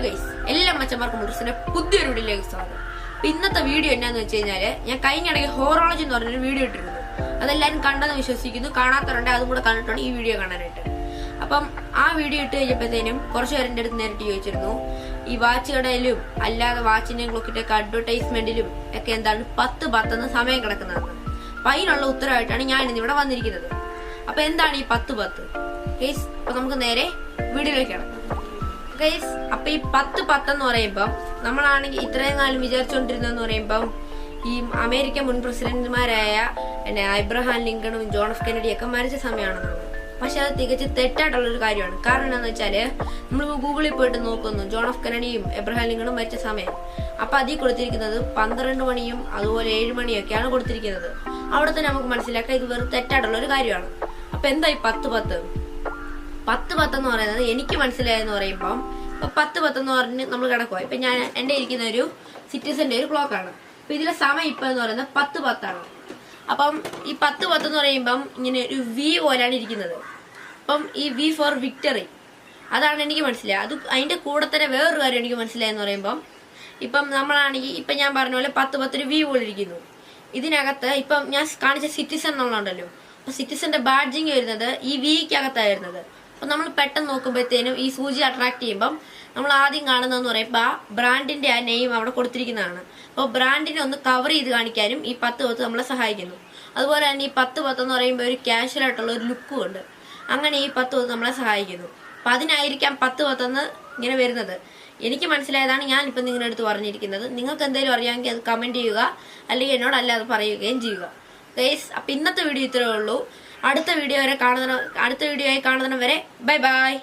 Guys, എല്ലാ മച്ചന്മാർക്കും മുറിസിന്റെ പുതിയൊരു വീഡിയോയിലേക്ക് സ്വാഗതം. അപ്പൊ ഇന്നത്തെ വീഡിയോ എന്നാന്ന് വെച്ച് കഴിഞ്ഞാല്, ഞാൻ കഴിഞ്ഞിടയ്ക്ക് ഹോറോളജി എന്ന് പറഞ്ഞൊരു വീഡിയോ ഇട്ടിരുന്നു. അതെല്ലാരും കണ്ടെന്ന് വിശ്വസിക്കുന്നു. കാണാത്തവരുണ്ട്, അതും കൂടെ കണ്ടിട്ടാണ് ഈ വീഡിയോ കാണാനായിട്ട്. അപ്പം ആ വീഡിയോ ഇട്ട് കഴിഞ്ഞപ്പോഴത്തേനും കുറച്ച് പേരെ എൻ്റെ അടുത്ത് നേരിട്ട് ചോദിച്ചിരുന്നു, ഈ വാച്ച് കടയിലും അല്ലാതെ വാച്ചിന്റെയും ക്ലോക്കിന്റെ ഒക്കെ അഡ്വർടൈസ്മെന്റിലും ഒക്കെ എന്താണ് 10 സമയം കിടക്കുന്നതെന്ന്. അപ്പൊ അതിനുള്ള ഉത്തരവായിട്ടാണ് ഞാൻ ഇന്ന് ഇവിടെ വന്നിരിക്കുന്നത്. അപ്പൊ എന്താണ് ഈ 10 ഗൈസ്? അപ്പൊ നമുക്ക് നേരെ വീഡിയോയിലേക്ക് കിടക്കാം ഗൈസ്. അപ്പൊ ഈ 10 എന്ന് പറയുമ്പം നമ്മളാണെങ്കിൽ ഇത്രയും കാലം വിചാരിച്ചുകൊണ്ടിരുന്നെന്ന് പറയുമ്പം ഈ അമേരിക്കൻ മുൻ പ്രസിഡന്റുമാരായ അബ്രഹാം ലിങ്കണും ജോൺ എഫ് കെന്നഡിയും ഒക്കെ മരിച്ച സമയമാണെന്നാണ്. പക്ഷെ അത് തികച്ച് തെറ്റായിട്ടുള്ളൊരു കാര്യമാണ്. കാരണം എന്താണെന്ന് വെച്ചാല്, നമ്മൾ ഗൂഗിളിൽ പോയിട്ട് നോക്കുന്നു ജോൺ എഫ് കെന്നഡിയും എബ്രഹാം ലിങ്കണും മരിച്ച സമയം. അപ്പൊ അതിൽ കൊടുത്തിരിക്കുന്നത് 12 മണിയും അതുപോലെ 7 മണിയും ഒക്കെയാണ് കൊടുത്തിരിക്കുന്നത്. അവിടെ തന്നെ നമുക്ക് മനസ്സിലാക്കാം ഇത് വെറും തെറ്റായിട്ടുള്ള ഒരു കാര്യമാണ്. അപ്പൊ എന്താ ഈ 10 എന്ന് പറയുന്നത്? എനിക്ക് മനസ്സിലായെന്ന് പറയുമ്പം 10 എന്ന് പറഞ്ഞ് നമ്മൾ കിടക്കുക. ഇപ്പൊ ഞാൻ എന്റെ ഇരിക്കുന്ന ഒരു സിറ്റിസന്റെ ഒരു ക്ലോക്കാണ്. അപ്പൊ ഇതിലെ സമയം ഇപ്പൊ എന്ന് പറയുന്നത് 10:10 അപ്പം ഈ 10:10 എന്ന് പറയുമ്പം ഇങ്ങനെ ഒരു വി പോലെയാണ് ഇരിക്കുന്നത്. അപ്പം ഈ വി ഫോർ വിക്ടറി, അതാണ് എനിക്ക് മനസ്സിലായത്. അത് അതിന്റെ കൂടെ തന്നെ വേറൊരു കാര്യം എനിക്ക് മനസ്സിലായെന്ന് പറയുമ്പം, ഇപ്പം നമ്മളാണെങ്കിൽ ഇപ്പൊ ഞാൻ പറഞ്ഞ പോലെ 10:10 ഒരു വി പോലെ ഇരിക്കുന്നു. ഇതിനകത്ത് ഇപ്പം ഞാൻ കാണിച്ച സിറ്റിസൺ എന്നുള്ളതുണ്ടല്ലോ, അപ്പൊ സിറ്റിസന്റെ ബാഡ്ജിങ് വരുന്നത് ഈ വിക്കകത്താണ് വരുന്നത്. അപ്പൊ നമ്മൾ പെട്ടെന്ന് നോക്കുമ്പോഴത്തേനും ഈ സൂചി അട്രാക്ട് ചെയ്യുമ്പം നമ്മൾ ആദ്യം കാണുന്നതെന്ന് പറയുമ്പോൾ ആ ബ്രാൻഡിന്റെ ആ നെയിം അവിടെ കൊടുത്തിരിക്കുന്നതാണ്. അപ്പോൾ ബ്രാൻഡിനെ ഒന്ന് കവർ ചെയ്ത് കാണിക്കാനും ഈ 10 നമ്മളെ സഹായിക്കുന്നു. അതുപോലെ തന്നെ ഈ 10 എന്ന് പറയുമ്പോൾ ഒരു കാഷ്വൽ ആയിട്ടുള്ള ഒരു ലുക്കും ഉണ്ട്. അങ്ങനെ ഈ 10 നമ്മളെ സഹായിക്കുന്നു. അപ്പൊ അതിനായിരിക്കാം 10 ഇങ്ങനെ വരുന്നത്. എനിക്ക് മനസ്സിലായതാണ് ഞാൻ ഇപ്പൊ നിങ്ങളുടെ അടുത്ത് പറഞ്ഞിരിക്കുന്നത്. നിങ്ങൾക്ക് എന്തെങ്കിലും അറിയാമെങ്കിൽ അത് കമന്റ് ചെയ്യുക, അല്ലെങ്കിൽ എന്നോട് അല്ലാതെ പറയുകയും ചെയ്യുക ഗൈസ്. അപ്പൊ ഇന്നത്തെ വീഡിയോ ഇത്രയേ ഉള്ളൂ. അടുത്ത വീഡിയോ ആയി കാണുന്നവരെ ബൈ ബൈ.